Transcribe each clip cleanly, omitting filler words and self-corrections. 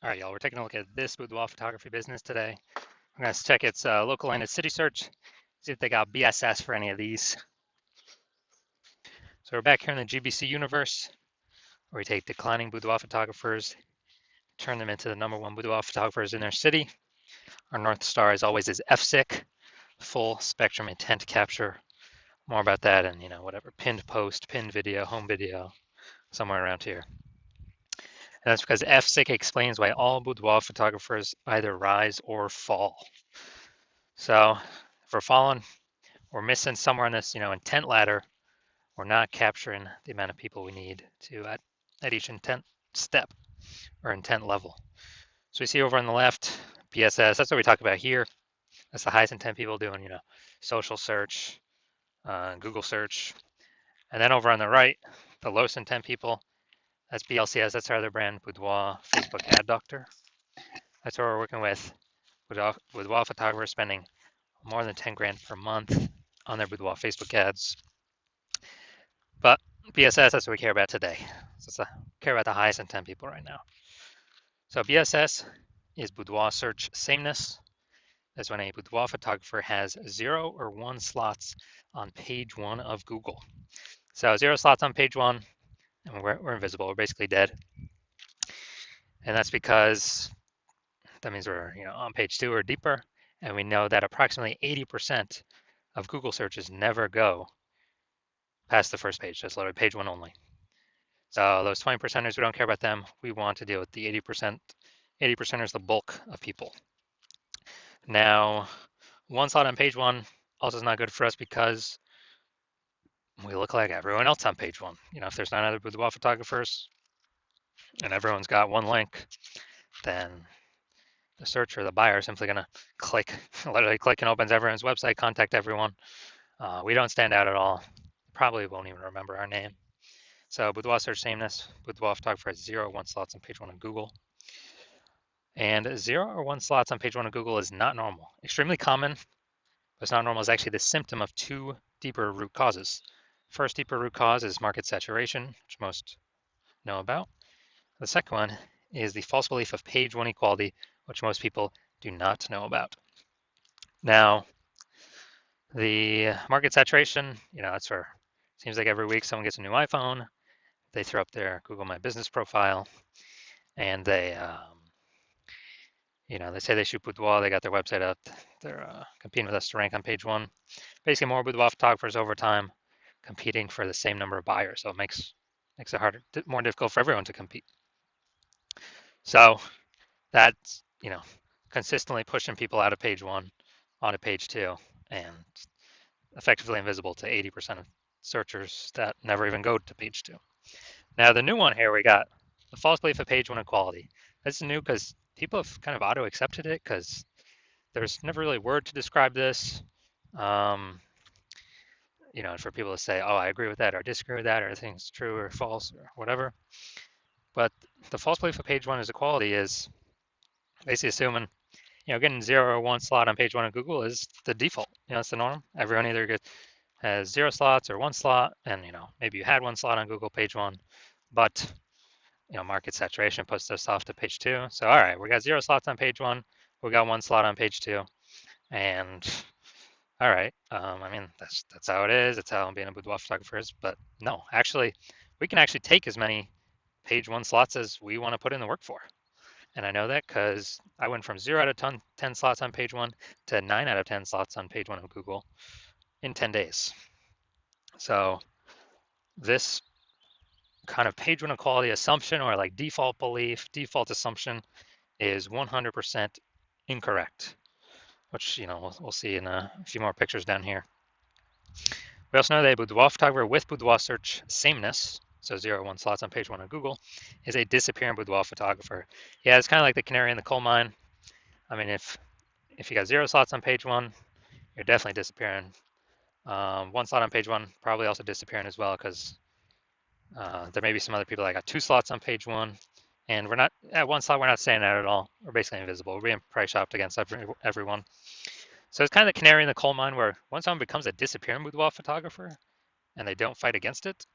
All right, y'all, we're taking a look at this boudoir photography business today. I'm going to check its local and its city search, see if they got BSS for any of these. So we're back here in the GBC universe, where we take declining boudoir photographers, turn them into the #1 boudoir photographers in their city. Our North Star, as always, is FSIC, full spectrum intent capture. More about that and, whatever, pinned post, pinned video, home video, somewhere around here. And that's because FSIC explains why all boudoir photographers either rise or fall. So if we're falling, we're missing somewhere on this, intent ladder. We're not capturing the amount of people we need to at each intent step or intent level. So we see over on the left, BSS, that's what we talk about here. That's the highest intent people doing, social search, Google search. And then over on the right, the lowest intent people, that's BLCS, that's our other brand, Boudoir Facebook Ad Doctor. That's what we're working with boudoir photographers spending more than 10 grand per month on their boudoir Facebook ads. But BSS, that's what we care about today. So care about the highest intent people right now. So BSS is boudoir search sameness. That's when a boudoir photographer has 0 or 1 slots on page 1 of Google. So 0 slots on page 1, and we're invisible. We're basically dead. And that's because that means we're on page 2 or deeper, and we know that approximately 80% of Google searches never go past the first page. That's literally page 1 only. So those 20%ers, we don't care about them. We want to deal with the 80%. 80%ers, the bulk of people. Now, 1 slot on page 1 also is not good for us because we look like everyone else on page 1. If there's 9 other boudoir photographers and everyone's got 1 link, then the searcher, the buyer, is simply going to click, literally click and opens everyone's website, contact everyone. We don't stand out at all. Probably won't even remember our name. So boudoir search sameness, boudoir photographer has 0 or 1 slots on page 1 of Google. And 0 or 1 slots on page 1 of Google is not normal. Extremely common, but it's not normal is actually the symptom of 2 deeper root causes. First deeper root cause is market saturation, which most know about. The second one is the false belief of page 1 equality, which most people do not know about. Now, the market saturation, that's where it seems like every week someone gets a new iPhone, they throw up their Google My Business profile, and they say they shoot boudoir, they got their website up, they're competing with us to rank on page 1. Basically, more boudoir photographers over time competing for the same number of buyers, so it makes it harder, more difficult for everyone to compete. So that's consistently pushing people out of page 1 onto page 2, and effectively invisible to 80% of searchers that never even go to page 2. Now the new one here, we got the false belief of page 1 equality. This is new because people have kind of auto-accepted it because there's never really a word to describe this. For people to say, oh, I agree with that or disagree with that or I think it's true or false or whatever. But the false belief of page 1 is equality is basically assuming, getting 0 or 1 slot on page 1 of Google is the default. It's the norm. Everyone either has 0 slots or 1 slot, and maybe you had 1 slot on Google page 1, but market saturation puts us off to page 2. So all right, we got 0 slots on page 1, we got 1 slot on page 2, and all right, that's how it is. It's how being a boudoir photographer is. But no, actually, we can actually take as many page 1 slots as we want to put in the work for. And I know that because I went from 0 out of 10 slots on page 1 to 9 out of 10 slots on page 1 of Google in 10 days. So this kind of page 1 equality assumption or like default belief, default assumption is 100% incorrect, which, we'll see in a few more pictures down here. We also know that a boudoir photographer with boudoir search sameness, so 0 or 1 slots on page 1 of Google, is a disappearing boudoir photographer. Yeah, it's kind of like the canary in the coal mine. I mean, if you got 0 slots on page 1, you're definitely disappearing. 1 slot on page 1 probably also disappearing as well because there may be some other people that got 2 slots on page 1, and we're not at 1 slot. We're not staying out at all. We're basically invisible. We're being price shopped against everyone. So it's kind of the canary in the coal mine where once someone becomes a disappearing boudoir photographer and they don't fight against it,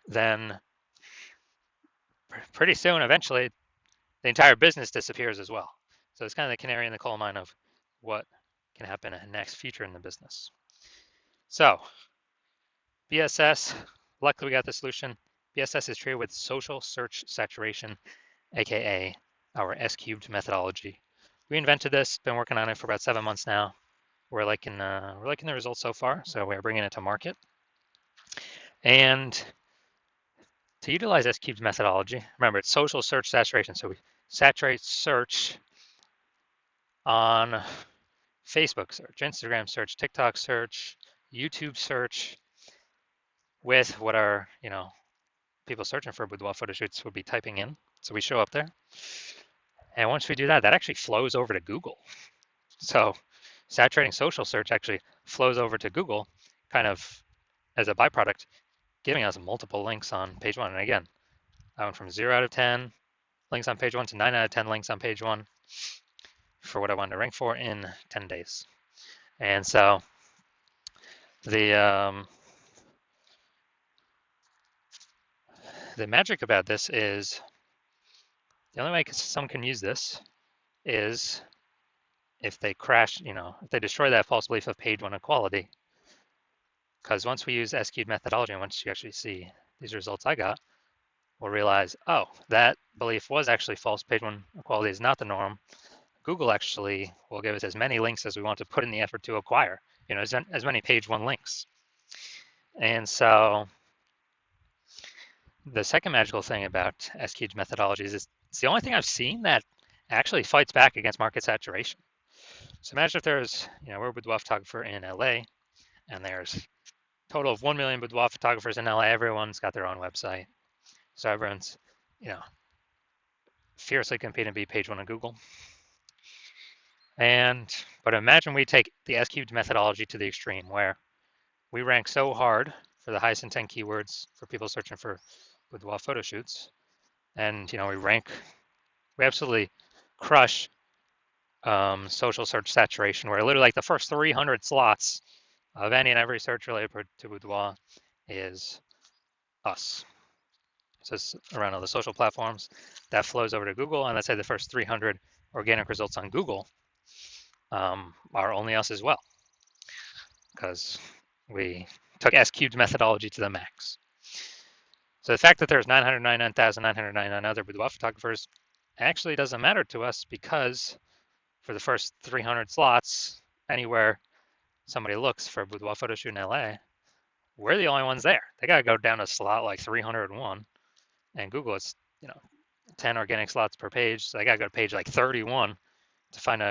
then pretty soon, eventually, the entire business disappears as well. So it's kind of the canary in the coal mine of what can happen in the next future in the business. So BSS, luckily we got the solution. BSS is treated with social search saturation, aka our S-cubed methodology. We invented this, been working on it for about 7 months now. We're liking the results so far, so we're bringing it to market. And to utilize S-cubed methodology, remember it's social search saturation, so we saturate search on Facebook search, Instagram search, TikTok search, YouTube search with what our people searching for boudoir photo shoots would be typing in. So we show up there. And once we do that, that actually flows over to Google. So saturating social search actually flows over to Google kind of as a byproduct, giving us multiple links on page one. And again, I went from 0 out of 10 links on page one to 9 out of 10 links on page one for what I wanted to rank for in 10 days. And so the magic about this is the only way someone can use this is if they crash, if they destroy that false belief of page one equality. Because once we use S-cubed methodology, and once you actually see these results I got, we'll realize, oh, that belief was actually false. Page one equality is not the norm. Google actually will give us as many links as we want to put in the effort to acquire, as many page one links. And so the second magical thing about S-cubed methodologies is it's the only thing I've seen that actually fights back against market saturation. So imagine if there's, we're a boudoir photographer in LA, and there's a total of 1 million boudoir photographers in LA. Everyone's got their own website. So everyone's, fiercely competing to be page one on Google. But imagine we take the S-cubed methodology to the extreme where we rank so hard for the highest intent keywords for people searching for boudoir photo shoots. And, we absolutely crush social search saturation, where literally like the first 300 slots of any and every search related to boudoir is us. So it's around all the social platforms that flows over to Google. And let's say the first 300 organic results on Google are only us as well, because we took S-cubed methodology to the max. So the fact that there's 999,999 other boudoir photographers actually doesn't matter to us, because for the first 300 slots, anywhere somebody looks for a boudoir photo shoot in LA, we're the only ones there. They got to go down to slot like 301, and Google is 10 organic slots per page, so they got to go to page like 31 to find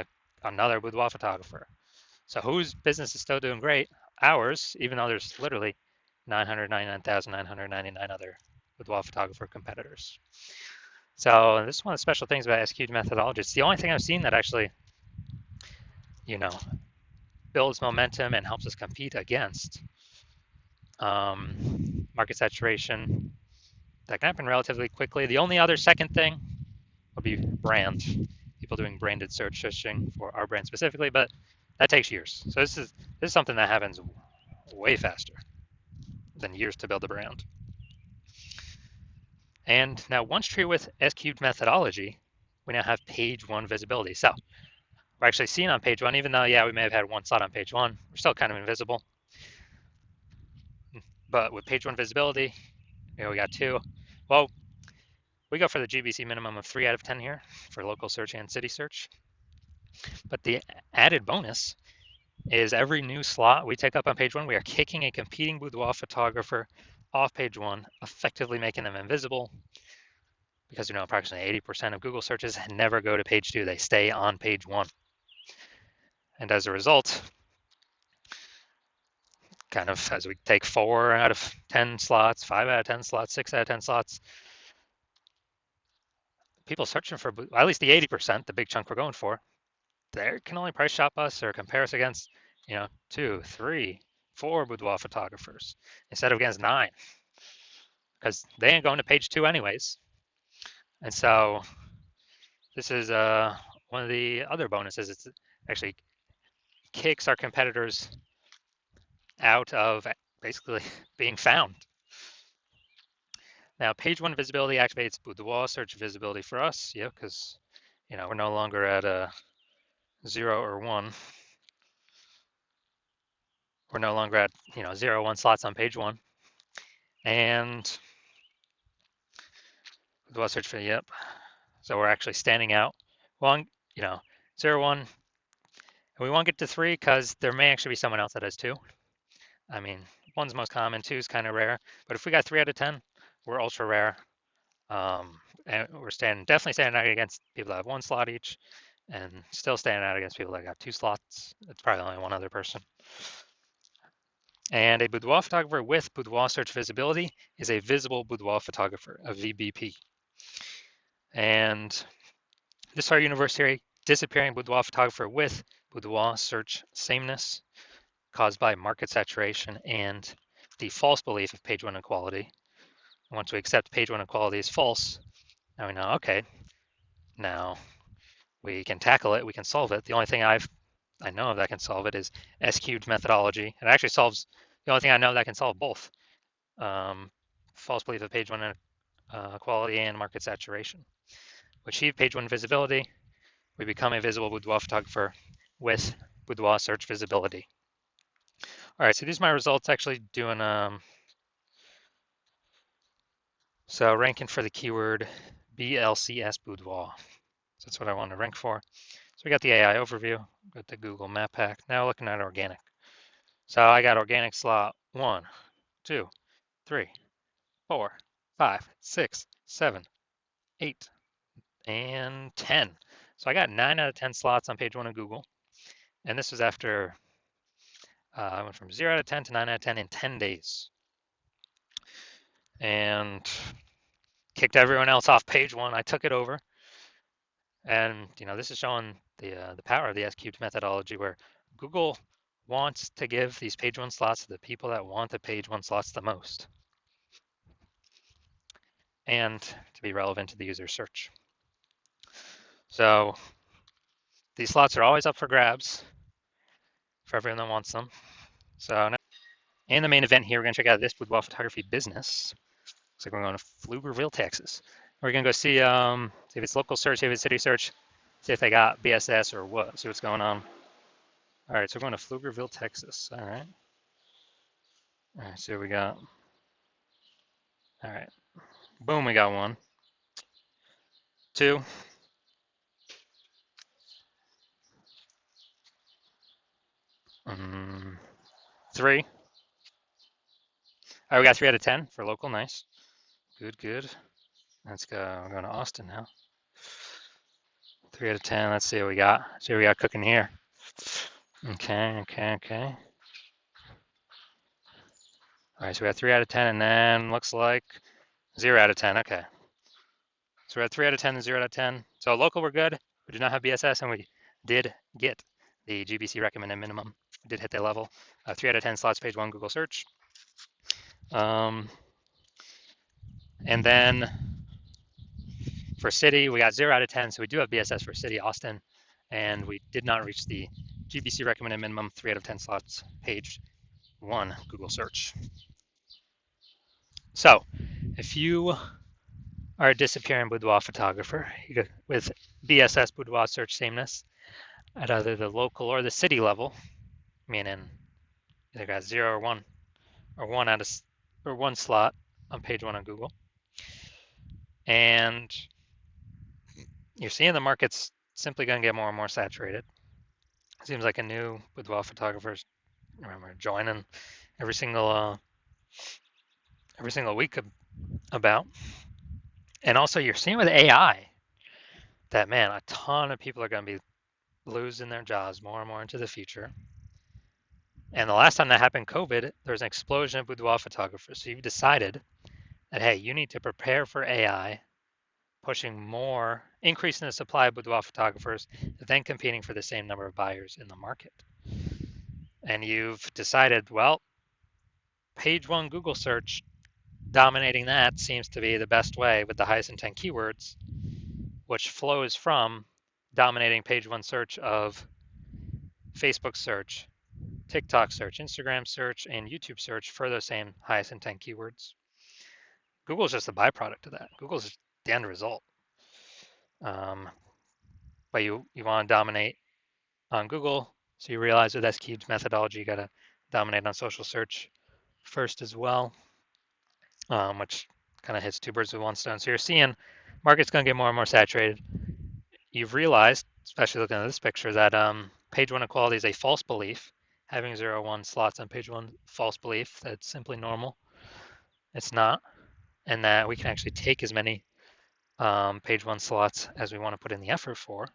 another boudoir photographer. So whose business is still doing great? Ours, even though there's literally 999,999 other boudoir photographer competitors. So this is one of the special things about S-cubed methodology. It's the only thing I've seen that actually, builds momentum and helps us compete against market saturation. That can happen relatively quickly. The only other second thing would be brand. People doing branded searching for our brand specifically, but that takes years. So this is something that happens way faster than years to build a brand. And now once treated with S-cubed methodology, we now have page one visibility. So we're actually seen on page one, even though, we may have had one slot on page one, we're still kind of invisible. But with page one visibility, we got 2. Well, we go for the GBC minimum of 3 out of 10 here for local search and city search. But the added bonus is every new slot we take up on page one, we are kicking a competing boudoir photographer off page one, effectively making them invisible, because approximately 80% of Google searches never go to page 2. They stay on page 1. And as a result, kind of as we take 4 out of 10 slots, 5 out of 10 slots, 6 out of 10 slots, people searching for at least the 80%, the big chunk we're going for, they can only price shop us or compare us against 2, 3, 4 boudoir photographers instead of against 9, because they ain't going to page 2 anyways. And so this is one of the other bonuses. It's actually kicks our competitors out of basically being found. Now, page one visibility activates Boudoir search visibility for us. Yeah, because we're no longer at a 0 or 1. We're no longer at 0, 1 slots on page one. And Boudoir search for yep. So we're actually standing out. Well, 0, 1. And we won't get to 3 because there may actually be someone else that has 2. I mean, 1's most common, 2 is kind of rare. But if we got 3 out of 10, we're ultra rare. And we're definitely standing out against people that have 1 slot each, and still standing out against people that got 2 slots. It's probably only one other person. And a boudoir photographer with boudoir search visibility is a visible boudoir photographer, a VBP. And this is our universe theory, disappearing boudoir photographer with boudoir search sameness caused by market saturation and the false belief of page one equality. Once we accept page one equality is false, now we know, okay, now we can tackle it, we can solve it. The only thing I know of that can solve it is S-cubed methodology. It actually solves, the only thing I know that can solve both false belief of page one equality and market saturation. We achieve page one visibility, we become a visible boudoir photographer with boudoir search visibility. All right, so these are my results actually doing, so ranking for the keyword BLCS boudoir. So that's what I want to rank for. So we got the AI overview, got the Google Map Pack. Now looking at organic. So I got organic slot 1, 2, 3, 4, 5, 6, 7, 8, and 10. So I got 9 out of 10 slots on page 1 of Google. And this was after I went from 0 out of 10 to 9 out of 10 in 10 days. And kicked everyone else off page 1. I took it over. And this is showing the power of the S-cubed methodology, where Google wants to give these page 1 slots to the people that want the page 1 slots the most, and to be relevant to the user search. So these slots are always up for grabs for everyone that wants them. So now, in the main event here, we're going to check out this boudoir photography business. Looks like we're going to Pflugerville, Texas. We're going to go see if it's local search, see if it's city search, see if they got BSS or what, see what's going on. All right, so we're going to Pflugerville, Texas. All right. All right, so we got, all right. Boom, we got 1, 2, 3. All right, we got 3 out of 10 for local. Nice. Good, good. Let's go. We're going to Austin now. 3 out of 10. Let's see what we got. See what we got cooking here. Okay. All right, so we got 3 out of 10, and then looks like 0 out of 10. Okay. So we're at 3 out of 10 and 0 out of 10. So local, we're good. We do not have BSS, and we did get the GBC recommended minimum. We did hit that level. 3 out of 10 slots, page 1, Google search. And then for city, we got 0 out of 10. So we do have BSS for city, Austin, and we did not reach the GBC recommended minimum, 3 out of 10 slots, page 1, Google search. So if you are a disappearing boudoir photographer with BSS boudoir search sameness at either the local or the city level, meaning either got 0 or 1, or 1 out of or 1 slot on page 1 on Google, and you're seeing the market's simply going to get more and more saturated. It seems like a new boudoir photographers remember joining every single week about. And also you're seeing with AI that, man, a ton of people are going to be losing their jobs more and more into the future. And the last time that happened, COVID, there was an explosion of boudoir photographers. So you've decided that, hey, you need to prepare for AI, pushing more, increasing the supply of boudoir photographers, then competing for the same number of buyers in the market. And you've decided, well, page 1 Google search, dominating that seems to be the best way with the highest intent keywords, which flows from dominating page 1 search of Facebook search, TikTok search, Instagram search, and YouTube search for those same highest intent keywords. Google's just a byproduct of that. Google's just the end result. But you want to dominate on Google, so you realize with S-Cube's methodology, you got to dominate on social search first as well, which kind of hits two birds with one stone. So you're seeing market's going to get more and more saturated. You've realized, especially looking at this picture, that page one equality is a false belief. Having 0, 1 slots on page one, false belief. That's simply normal. It's not. And that we can actually take as many page one slots as we want to put in the effort for.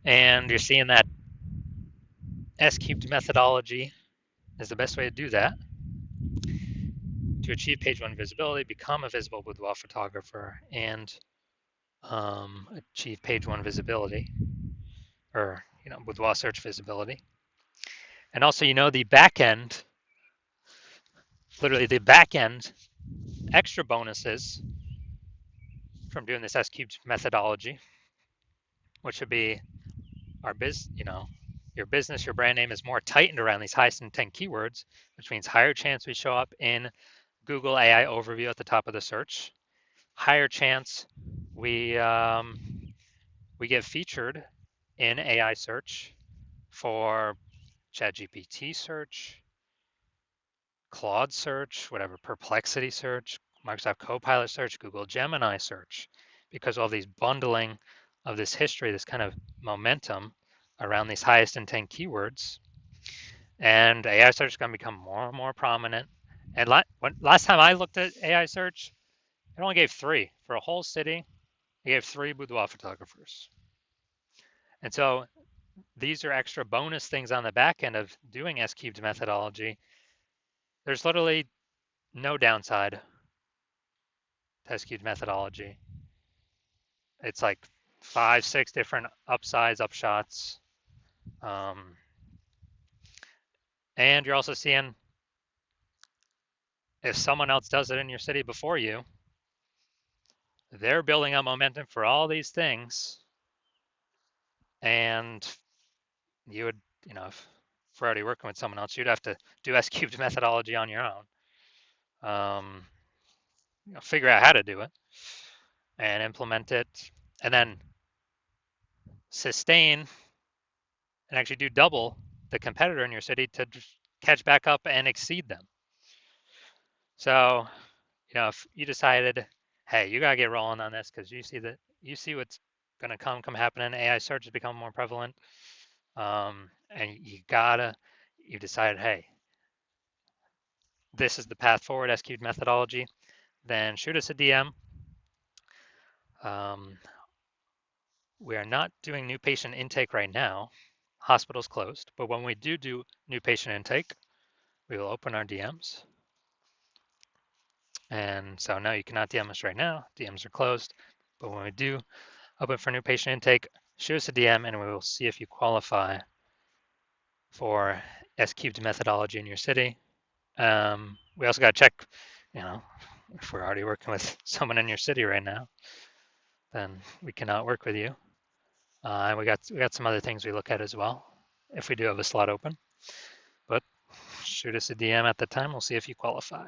And you're seeing that S-cubed methodology is the best way to do that. To achieve page one visibility, become a visible boudoir photographer, and achieve page one visibility, or boudoir search visibility. And also, the back end, literally the back end extra bonuses from doing this S-cubed methodology, which would be our your business, your brand name is more tightened around these highest intent keywords, which means higher chance we show up in Google AI overview at the top of the search, higher chance we get featured in AI search for ChatGPT search, Claude search, whatever, Perplexity search, Microsoft Copilot search, Google Gemini search, because all these bundling of this history, this kind of momentum around these highest intent keywords. And AI search is going to become more and more prominent. And last time I looked at AI search, it only gave 3 for a whole city. It gave 3 boudoir photographers. And so these are extra bonus things on the back end of doing S-cubed methodology. There's literally no downside to S-cubed methodology. It's like 5, 6 different upsides, upshots. And you're also seeing if someone else does it in your city before you, they're building up momentum for all these things. And you would, if we're already working with someone else, you'd have to do S-cubed methodology on your own. Figure out how to do it and implement it, and then sustain and actually do double the competitor in your city to catch back up and exceed them. So, if you decided, hey, you gotta get rolling on this because you see what's gonna come happening. AI search has become more prevalent, and you decided, hey, this is the path forward, S-cubed methodology. Then shoot us a DM. We are not doing new patient intake right now. Hospital's closed, but when we do new patient intake, we will open our DMs. And so no, you cannot DM us right now. DMs are closed, but when we do open for new patient intake, shoot us a DM and we will see if you qualify for S-cubed methodology in your city. We also got to check, if we're already working with someone in your city right now, then we cannot work with you. And we got some other things we look at as well if we do have a slot open. But shoot us a DM at the time. We'll see if you qualify.